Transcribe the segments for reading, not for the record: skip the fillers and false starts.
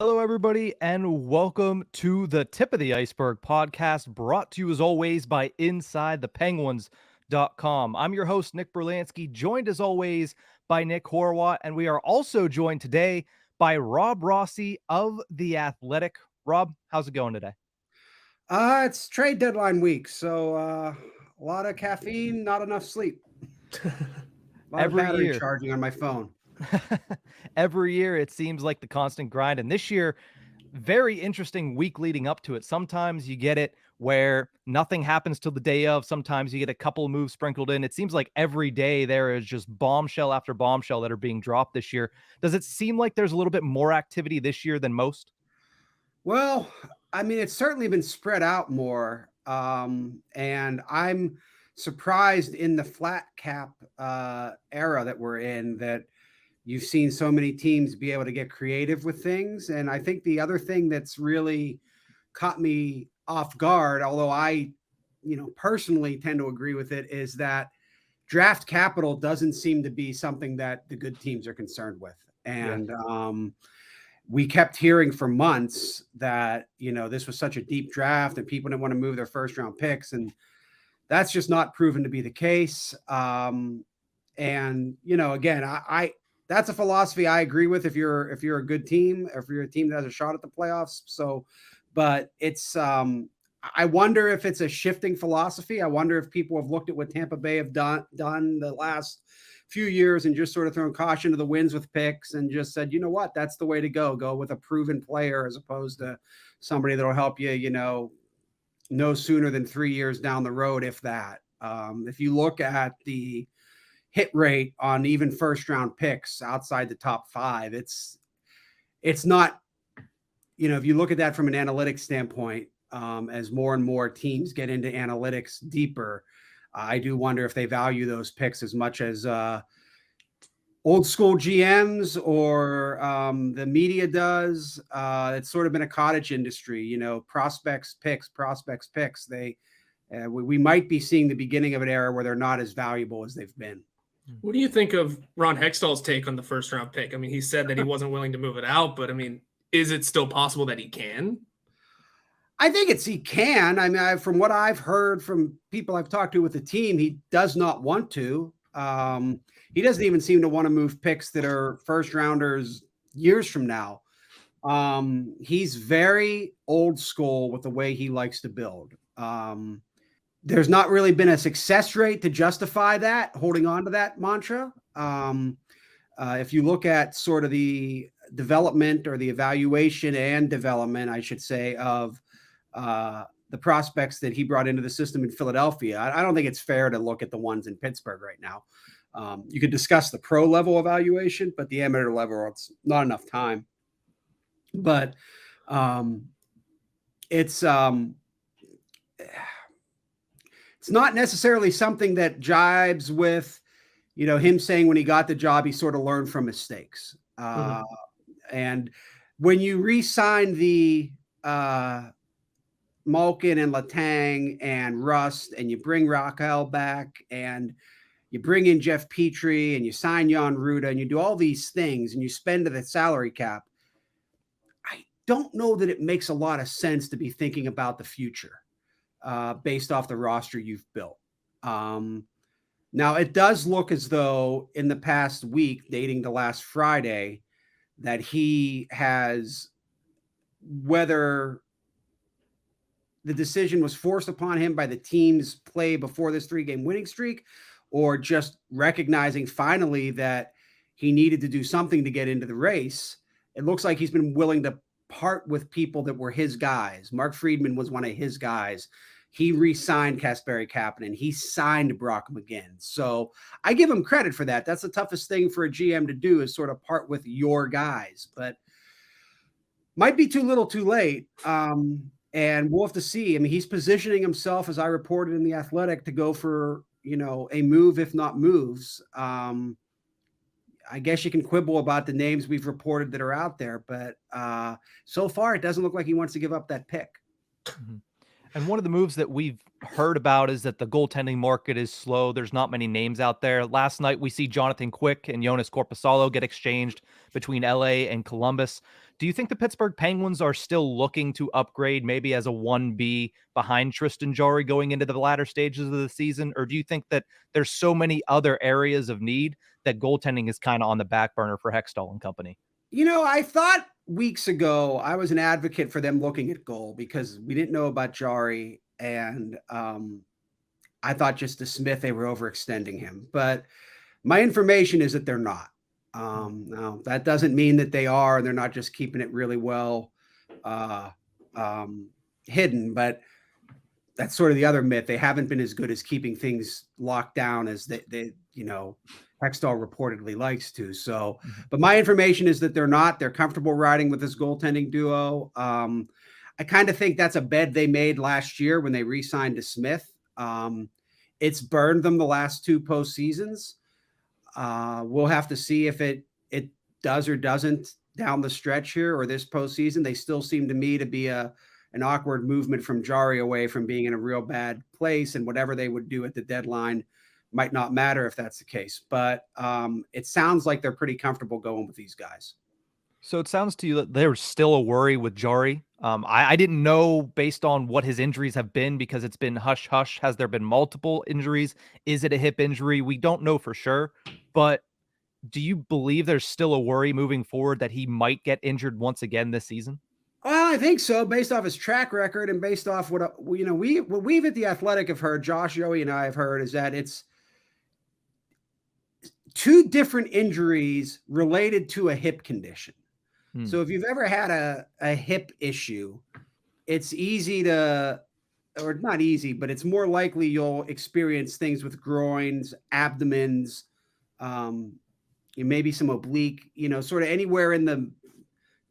Hello, everybody, and welcome to the Tip of the Ice-Burgh podcast, brought to you as always by InsideThePenguins.com. I'm your host, Nick Brlansky, joined as always by Nick Horwat, and we are also joined today by Rob Rossi of The Athletic. Rob, how's it going today? It's trade deadline week, so a lot of caffeine, not enough sleep. A lot of Every battery year. charging on my phone. Every year, it seems like the constant grind, and this year, very interesting week leading up to it. Sometimes you get it where nothing happens till the day of. Sometimes you get a couple of moves sprinkled in. It seems like every day there is just bombshell after bombshell that are being dropped this year. Does it seem like there's a little bit more activity this year than most? Well, I mean, it's certainly been spread out more, and I'm surprised in the flat cap era that we're in that you've seen so many teams be able to get creative with things. And I think the other thing that's really caught me off guard, although I, personally tend to agree with it, is that draft capital doesn't seem to be something that the good teams are concerned with. Yeah. And we kept hearing for months that, this was such a deep draft and people didn't want to move their first round picks. And that's just not proven to be the case. And, again, I that's a philosophy I agree with if you're a good team, if you're a team that has a shot at the playoffs. So, but it's I wonder if it's a shifting philosophy. I wonder if people have looked at what Tampa Bay have done the last few years and just sort of thrown caution to the winds with picks and just said, you know what, that's the way to go with a proven player as opposed to somebody that'll help you, no sooner than 3 years down the road, if that. If you look at the hit rate on even first round picks outside the top five, it's not, if you look at that from an analytics standpoint, as more and more teams get into analytics deeper, I do wonder if they value those picks as much as old school GMs or the media does. It's sort of been a cottage industry, prospects picks. We might be seeing the beginning of an era where they're not as valuable as they've been. What do you think of Ron Hextall's take on the first round pick? I mean, he said that he wasn't willing to move it out, but I mean, is it still possible that he can? I think he can. I mean, from what I've heard from people I've talked to with the team, he does not want to. He doesn't even seem to want to move picks that are first rounders years from now. He's very old school with the way he likes to build. There's not really been a success rate to justify that, holding on to that mantra. If you look at sort of the development or the evaluation and development, I should say, of the prospects that he brought into the system in Philadelphia, I don't think it's fair to look at the ones in Pittsburgh right now. You could discuss the pro level evaluation, but the amateur level, it's not enough time. But it's not necessarily something that jibes with, him saying when he got the job, he sort of learned from mistakes. And when you re-sign the Malkin and Letang and Rust, and you bring Raquel back, and you bring in Jeff Petrie, and you sign Jan Ruda, and you do all these things, and you spend the salary cap, I don't know that it makes a lot of sense to be thinking about the future based off the roster you've built. Now, it does look as though in the past week, dating to last Friday, that he has, whether the decision was forced upon him by the team's play before this 3-game winning streak, or just recognizing finally that he needed to do something to get into the race, it looks like he's been willing to part with people that were his guys. Mark Friedman was one of his guys. He re-signed Kasperi Kapanen. He signed Brock McGinn. So I give him credit for that. That's the toughest thing for a GM to do, is sort of part with your guys. But might be too little too late. And we'll have to see. I mean, he's positioning himself, as I reported in The Athletic, to go for, a move, if not moves. I guess you can quibble about the names we've reported that are out there, but so far it doesn't look like he wants to give up that pick. Mm-hmm. And one of the moves that we've heard about is that the goaltending market is slow. There's not many names out there. Last night, we see Jonathan Quick and Jonas Korpisalo get exchanged between LA and Columbus. Do you think the Pittsburgh Penguins are still looking to upgrade maybe as a 1B behind Tristan Jarry going into the latter stages of the season? Or do you think that there's so many other areas of need that goaltending is kind of on the back burner for Hextall and company? I thought weeks ago I was an advocate for them looking at goal because we didn't know about Jari, and I thought just to Smith they were overextending him. But my information is that they're not. Now that doesn't mean that they are, and they're not just keeping it really well hidden. But that's sort of the other myth. They haven't been as good as keeping things locked down as they Hextall reportedly likes to. So, but my information is that they're not. They're comfortable riding with this goaltending duo. I kind of think that's a bed they made last year when they re-signed to Smith. It's burned them the last two postseasons. We'll have to see if it does or doesn't down the stretch here or this postseason. They still seem to me to be an awkward movement from Jari away from being in a real bad place, and whatever they would do at the deadline might not matter if that's the case. But it sounds like they're pretty comfortable going with these guys. So it sounds to you that there's still a worry with Jari. I didn't know based on what his injuries have been because it's been hush hush. Has there been multiple injuries? Is it a hip injury? We don't know for sure. But do you believe there's still a worry moving forward that he might get injured once again this season? Well, I think so, based off his track record and based off what we've at The Athletic have heard, Josh, Joey, and I have heard, is that it's two different injuries related to a hip condition. So if you've ever had a hip issue, it's easy to, or not easy, but it's more likely you'll experience things with groins, abdomens, maybe some oblique, sort of anywhere in the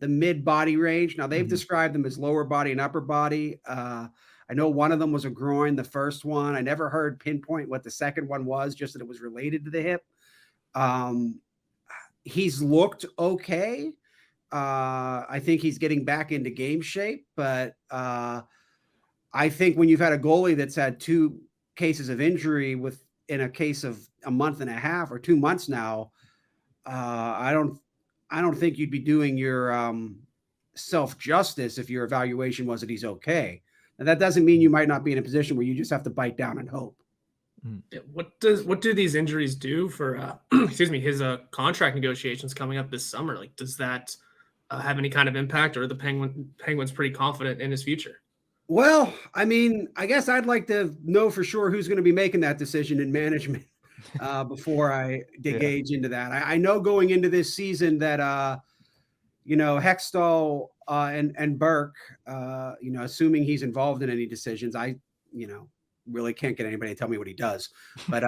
mid body range. Now they've described them as lower body and upper body. I know one of them was a groin, the first one. I never heard pinpoint what the second one was, just that it was related to the hip. He's looked okay. I think he's getting back into game shape, but I think when you've had a goalie that's had two cases of injury in a case of a month and a half or 2 months now, I don't think you'd be doing your self-justice if your evaluation was that he's okay. And that doesn't mean you might not be in a position where you just have to bite down and hope. Yeah, what do these injuries do for his contract negotiations coming up this summer? Like, does that have any kind of impact, or are the Penguins pretty confident in his future? Well, I mean, I guess I'd like to know for sure who's going to be making that decision in management before I engage into that. I know going into this season that Hextall and Burke, assuming he's involved in any decisions, I really can't get anybody to tell me what he does. But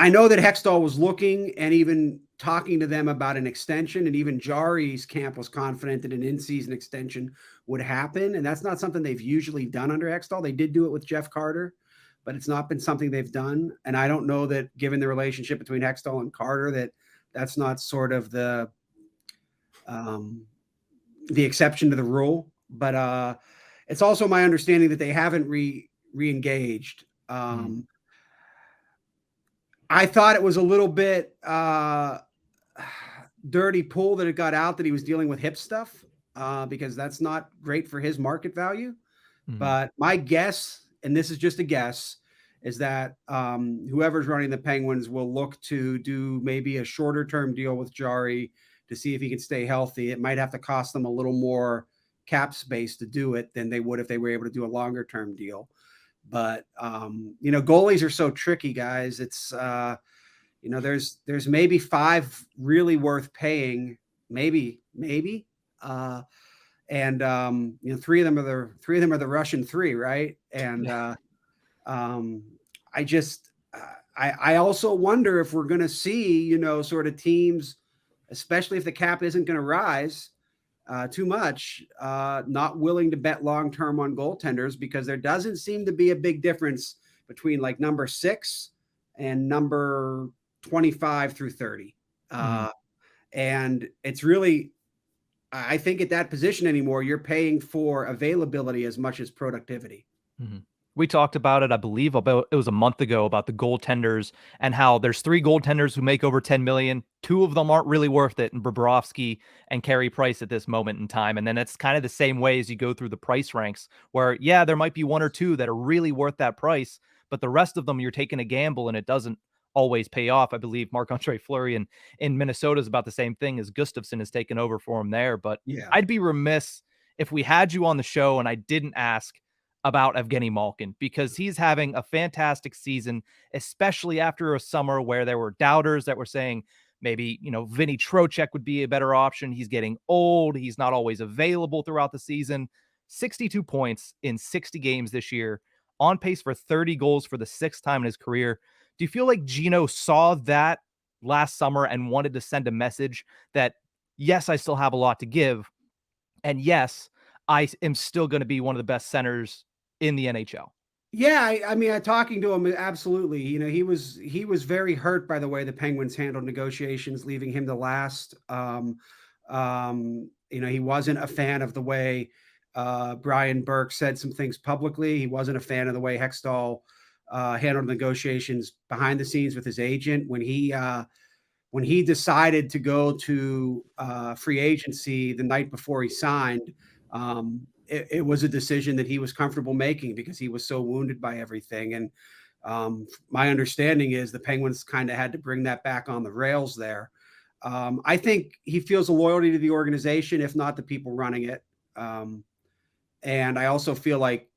I know that Hextall was looking and even talking to them about an extension, and even Jari's camp was confident that an in-season extension would happen. And that's not something they've usually done under Hextall. They did do it with Jeff Carter, but it's not been something they've done. And I don't know that, given the relationship between Hextall and Carter, that's not sort of the exception to the rule. But it's also my understanding that they haven't re-engaged. I thought it was a little bit dirty pull that it got out that he was dealing with hip stuff because that's not great for his market value. But my guess, and this is just a guess, is that whoever's running the Penguins will look to do maybe a shorter term deal with Jari to see if he can stay healthy. It might have to cost them a little more cap space to do it than they would if they were able to do a longer term deal. But goalies are so tricky, guys. It's there's maybe 5 really worth paying, maybe, and 3 of them are the Russian 3, right? And I also wonder if we're going to see sort of teams, especially if the cap isn't going to rise too much, not willing to bet long-term on goaltenders, because there doesn't seem to be a big difference between like number 6 and number 25 through 30. And it's really I think at that position anymore, you're paying for availability as much as productivity. Mhm. We talked about it, I believe, about it was a month ago about the goaltenders and how there's 3 goaltenders who make over 10 million. 2 of them aren't really worth it in Bobrovsky and Carey Price at this moment in time. And then it's kind of the same way as you go through the price ranks where, yeah, there might be 1 or 2 that are really worth that price, but the rest of them you're taking a gamble and it doesn't always pay off. I believe Marc-Andre Fleury in Minnesota is about the same thing as Gustafsson has taken over for him there. But Yeah. I'd be remiss if we had you on the show and I didn't ask about Evgeny Malkin because he's having a fantastic season, especially after a summer where there were doubters that were saying maybe, Vinny Trocheck would be a better option. He's getting old. He's not always available throughout the season. 62 points in 60 games this year, on pace for 30 goals for the 6th time in his career. Do you feel like Gino saw that last summer and wanted to send a message that, yes, I still have a lot to give, and yes, I am still going to be one of the best centers in the NHL? Yeah, I mean, talking to him, absolutely. He was very hurt by the way the Penguins handled negotiations, leaving him the last. He wasn't a fan of the way Brian Burke said some things publicly. He wasn't a fan of the way Hextall handled negotiations behind the scenes with his agent when he decided to go to free agency the night before he signed. It was a decision that he was comfortable making because he was so wounded by everything. And my understanding is the Penguins kind of had to bring that back on the rails there. I think he feels a loyalty to the organization, if not the people running it. And I also feel like,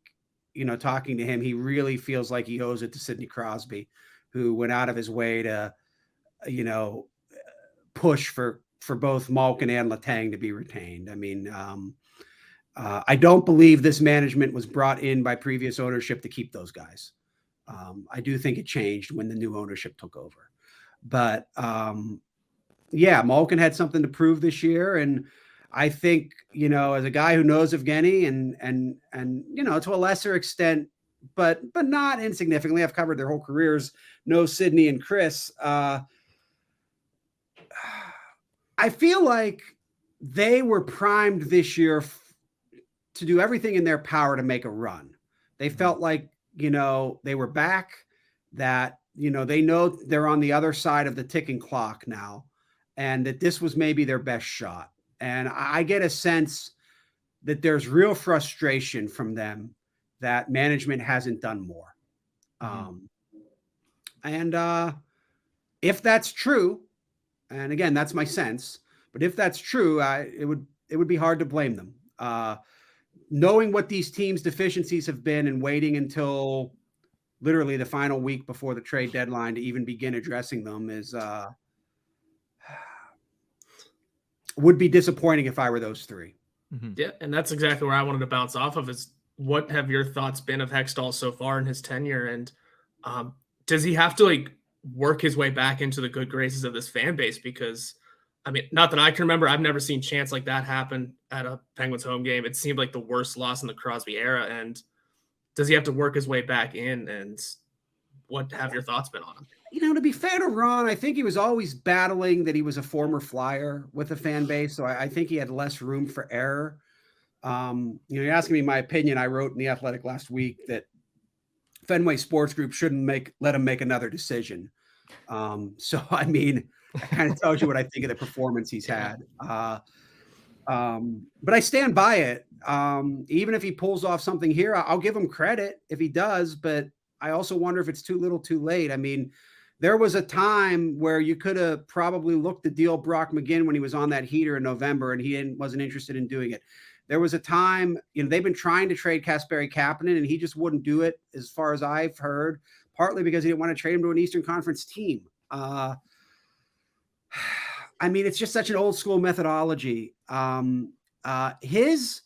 talking to him, he really feels like he owes it to Sidney Crosby, who went out of his way to, push for both Malkin and Letang to be retained. I mean, I don't believe this management was brought in by previous ownership to keep those guys. I do think it changed when the new ownership took over. But yeah, Malkin had something to prove this year. And I think, as a guy who knows Evgeny and to a lesser extent, but not insignificantly, I've covered their whole careers, know Sydney and Chris. I feel like they were primed this year to do everything in their power to make a run. They felt like, they were back, that, they know they're on the other side of the ticking clock now, and that this was maybe their best shot. And I get a sense that there's real frustration from them that management hasn't done more. And if that's true, and again, that's my sense, but if that's true, it would be hard to blame them. Knowing what these teams' deficiencies have been and waiting until literally the final week before the trade deadline to even begin addressing them is would be disappointing if I were those 3. Yeah, and that's exactly where I wanted to bounce off of is what have your thoughts been of Hextall so far in his tenure? And does he have to work his way back into the good graces of this fan base? Because I mean, not that I can remember, I've never seen chance like that happen at a Penguins home game. It seemed like the worst loss in the Crosby era. And does he have to work his way back in? And what have your thoughts been on him? To be fair to Ron, I think he was always battling that he was a former Flyer with the fan base. So I think he had less room for error. You're asking me my opinion. I wrote in The Athletic last week that Fenway Sports Group shouldn't let him make another decision. So, I mean, that kind of tells you what I think of the performance he's had. But I stand by it. Even if he pulls off something here, I'll give him credit if he does. But I also wonder if it's too little too late. I mean, there was a time where you could have probably looked to deal Brock McGinn when he was on that heater in November and he wasn't interested in doing it. There was a time, they've been trying to trade Kasperi Kapanen and he just wouldn't do it, as far as I've heard, partly because he didn't want to trade him to an Eastern Conference team. I mean, it's just such an old school methodology. His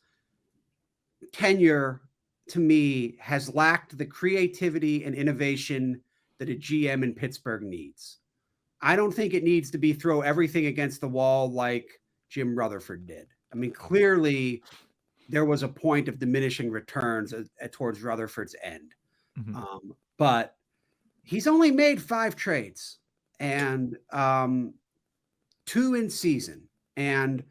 tenure, to me, has lacked the creativity and innovation that a GM in Pittsburgh needs. I don't think it needs to be throw everything against the wall like Jim Rutherford did. I mean, clearly there was a point of diminishing returns towards Rutherford's end. But he's only made 5 trades and 2 in season. And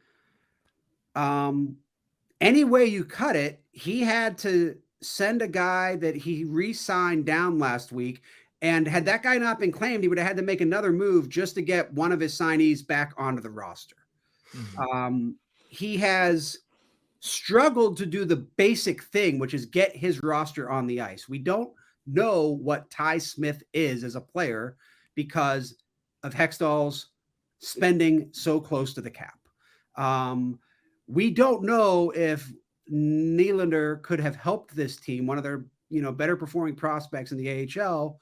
Any way you cut it, he had to send a guy that he re-signed down last week. And had that guy not been claimed, he would have had to make another move just to get one of his signees back onto the roster. He has struggled to do the basic thing, which is get his roster on the ice. We don't know what Ty Smith is as a player because of Hextall's spending so close to the cap. We don't know if Nylander could have helped this team, one of their better performing prospects in the AHL,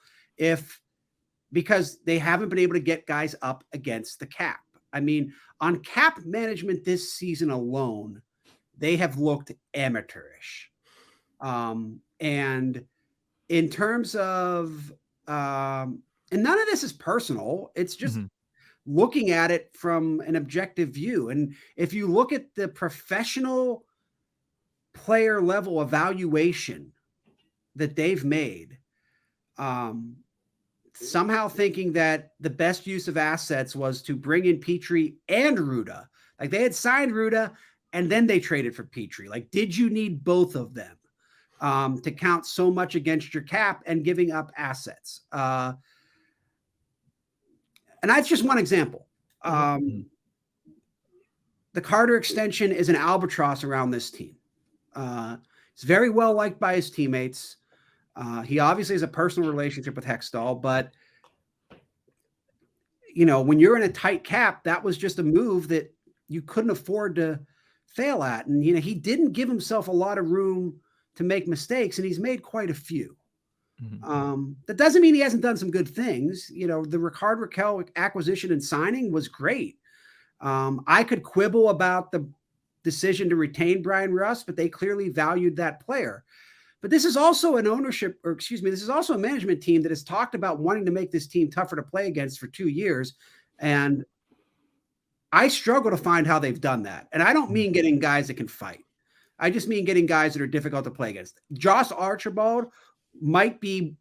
because they haven't been able to get guys up against the cap. I mean, on cap management this season alone, they have looked amateurish. And in terms of, and none of this is personal, it's just looking at it from an objective view. And if you look at the professional player level evaluation that they've made, somehow thinking that the best use of assets was to bring in Petrie and Ruda. Like they had signed Ruda and then they traded for Petrie. Like, did you need both of them to count so much against your cap and giving up assets? And that's just one example. The Carter extension is an albatross around this team. He's very well liked by his teammates. He obviously has a personal relationship with Hextall, but when you're in a tight cap, that was just a move that you couldn't afford to fail at. And, he didn't give himself a lot of room to make mistakes, and he's made quite a few. That doesn't mean he hasn't done some good things. The Rickard Rakell acquisition and signing was great. I could quibble about the decision to retain Brian Rust, but they clearly valued that player. But this is also this is also a management team that has talked about wanting to make this team tougher to play against for 2 years. And I struggle to find how they've done that. And I don't mean getting guys that can fight. I just mean getting guys that are difficult to play against. Josh Archibald might be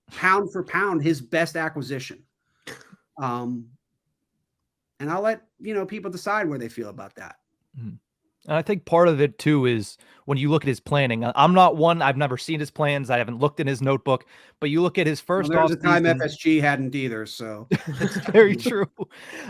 pound for pound his best acquisition. And I'll let people decide where they feel about that. And I think part of it too is when you look at his planning. I'm not one, I've never seen his plans. I haven't looked in his notebook, but you look at his first off season. Time FSG hadn't either, so it's very true.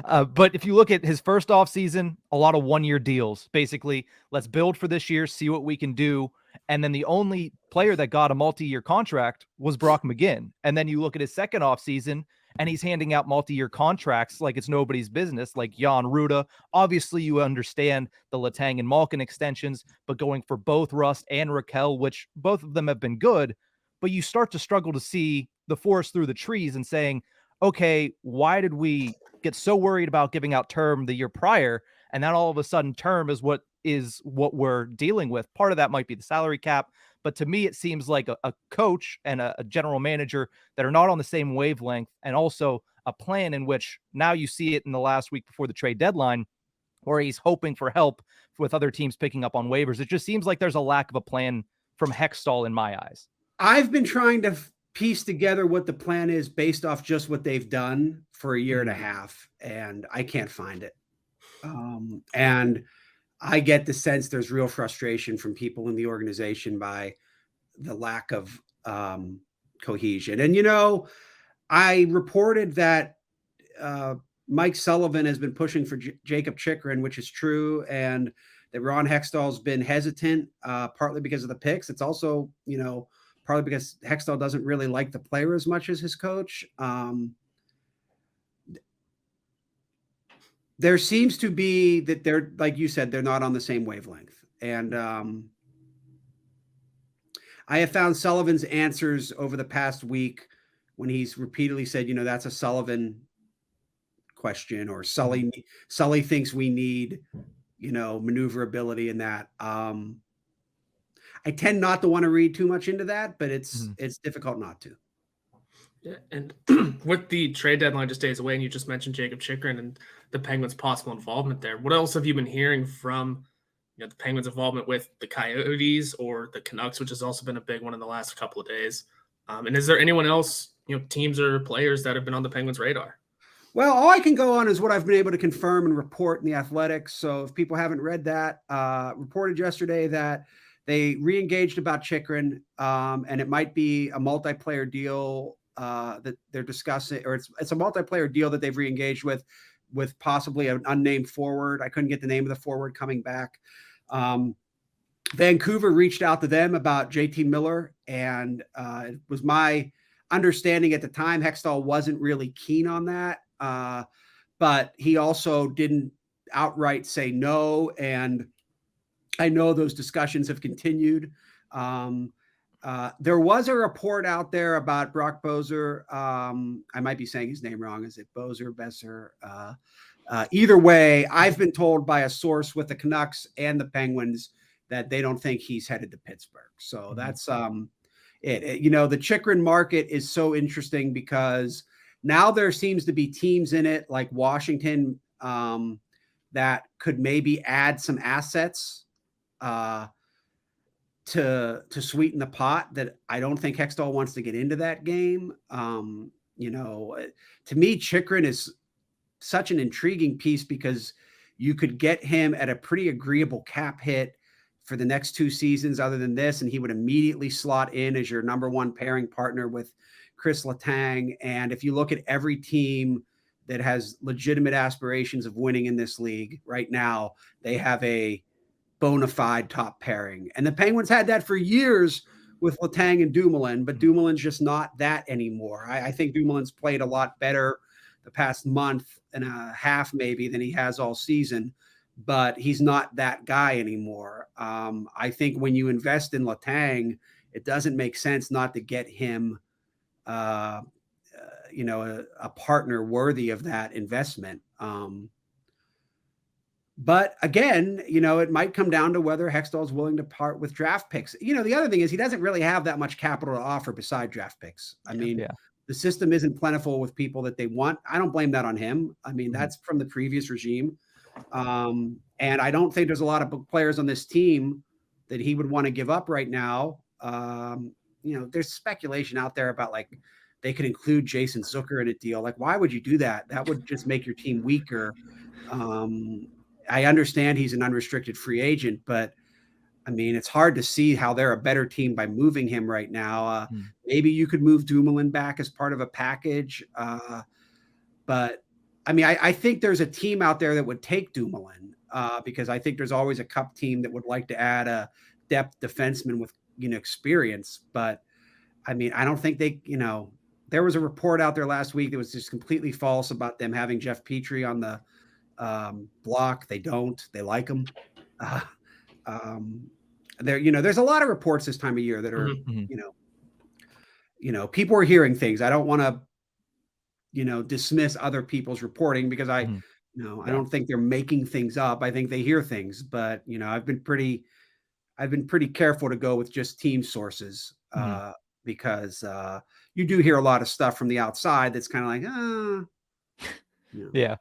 But if you look at his first off season, a lot of 1-year deals. Basically, let's build for this year, see what we can do. And then the only player that got a multi-year contract was Brock McGinn. And then you look at his second off season, and he's handing out multi-year contracts like it's nobody's business, like Jan Ruda. Obviously, you understand the Letang and Malkin extensions, but going for both Rust and Rakell, which both of them have been good, but you start to struggle to see the forest through the trees and saying, okay, why did we get so worried about giving out term the year prior? And then all of a sudden term is what we're dealing with. Part of that might be the salary cap. But to me, it seems like a coach and a general manager that are not on the same wavelength, and also a plan in which now you see it in the last week before the trade deadline, where he's hoping for help with other teams picking up on waivers. It just seems like there's a lack of a plan from Hextall in my eyes. I've been trying to piece together what the plan is based off just what they've done for a year and a half, and I can't find it. And I get the sense there's real frustration from people in the organization by the lack of cohesion. And, I reported that Mike Sullivan has been pushing for Jacob Chychrun, which is true, and that Ron Hextall's been hesitant, partly because of the picks. It's also, partly because Hextall doesn't really like the player as much as his coach. There seems to be that they're, like you said, they're not on the same wavelength. And I have found Sullivan's answers over the past week when he's repeatedly said, that's a Sullivan question, or Sully thinks we need, maneuverability in that. I tend not to want to read too much into that, but it's difficult not to. Yeah, and with the trade deadline just days away, and you just mentioned Jacob Chychrun and the Penguins' possible involvement there, what else have you been hearing from the Penguins' involvement with the Coyotes or the Canucks, which has also been a big one in the last couple of days? And is there anyone else, teams or players that have been on the Penguins' radar? Well, all I can go on is what I've been able to confirm and report in the Athletics. So if people haven't read that, reported yesterday that they re-engaged about Chychrun, and it might be a multiplayer deal that they're discussing, or it's a multiplayer deal that they've re-engaged with possibly an unnamed forward. I couldn't get the name of the forward coming back. Vancouver reached out to them about JT Miller, and it was my understanding at the time Hextall wasn't really keen on that. But he also didn't outright say no. And I know those discussions have continued. There was a report out there about Brock Boeser. I might be saying his name wrong. Is it Boeser, Besser? Either way, I've been told by a source with the Canucks and the Penguins that they don't think he's headed to Pittsburgh. So that's it. You know, the Chychrun market is so interesting because now there seems to be teams in it like Washington that could maybe add some assets to sweeten the pot. That I don't think Hextall wants to get into that game. You know, to me, Chychrun is such an intriguing piece because you could get him at a pretty agreeable cap hit for the next 2 seasons other than this, and he would immediately slot in as your number 1 pairing partner with Chris Letang. And if you look at every team that has legitimate aspirations of winning in this league right now, they have a bona fide top pairing. And the Penguins had that for years with Letang and Dumoulin, but Dumoulin's just not that anymore. I think Dumoulin's played a lot better the past month and a half maybe than he has all season, but he's not that guy anymore. I think when you invest in Letang, it doesn't make sense not to get him you know, a partner worthy of that investment. But again, you know, it might come down to whether Hextall is willing to part with draft picks. You know, the other thing is he doesn't really have that much capital to offer beside draft picks. I mean, the system isn't plentiful with people that they want. I don't blame that on him. I mean, that's from the previous regime. And I don't think there's a lot of players on this team that he would want to give up right now. You know, there's speculation out there about like they could include Jason Zucker in a deal. Like, why would you do that? That would just make your team weaker. I understand he's an unrestricted free agent, but I mean, it's hard to see how they're a better team by moving him right now. Maybe you could move Dumoulin back as part of a package. But I mean, I think there's a team out there that would take Dumoulin because I think there's always a cup team that would like to add a depth defenseman with, you know, experience. But I mean, I don't think they, you know, there was a report out there last week that was just completely false about them having Jeff Petrie on the block. They don't. They like him. There, you know, there's a lot of reports this time of year that are, you know, people are hearing things. I don't want to, you know, dismiss other people's reporting because I don't think they're making things up. I think they hear things, but you know, I've been pretty careful to go with just team sources because you do hear a lot of stuff from the outside that's kind of like, yeah.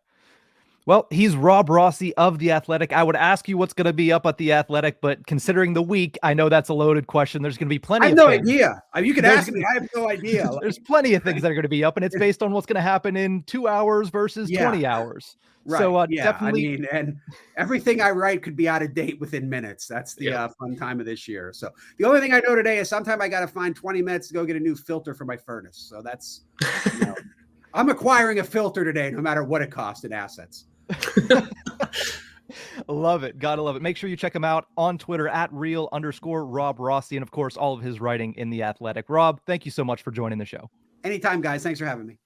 Well, he's Rob Rossi of The Athletic. I would ask you what's going to be up at The Athletic, but considering the week, I know that's a loaded question. There's going to be plenty I have no idea. You could ask me. I have no idea. There's plenty of things that are going to be up, and it's based on what's going to happen in 2 hours versus 20 hours. Right. So definitely. I mean, and everything I write could be out of date within minutes. That's the fun time of this year. So the only thing I know today is sometime I got to find 20 minutes to go get a new filter for my furnace. So that's, you know, I'm acquiring a filter today, no matter what it costs in assets. Love it. Gotta love it. Make sure you check him out on Twitter at @real_Rob Rossi. And of course, all of his writing in The Athletic. Rob, thank you so much for joining the show. Anytime, guys. Thanks for having me.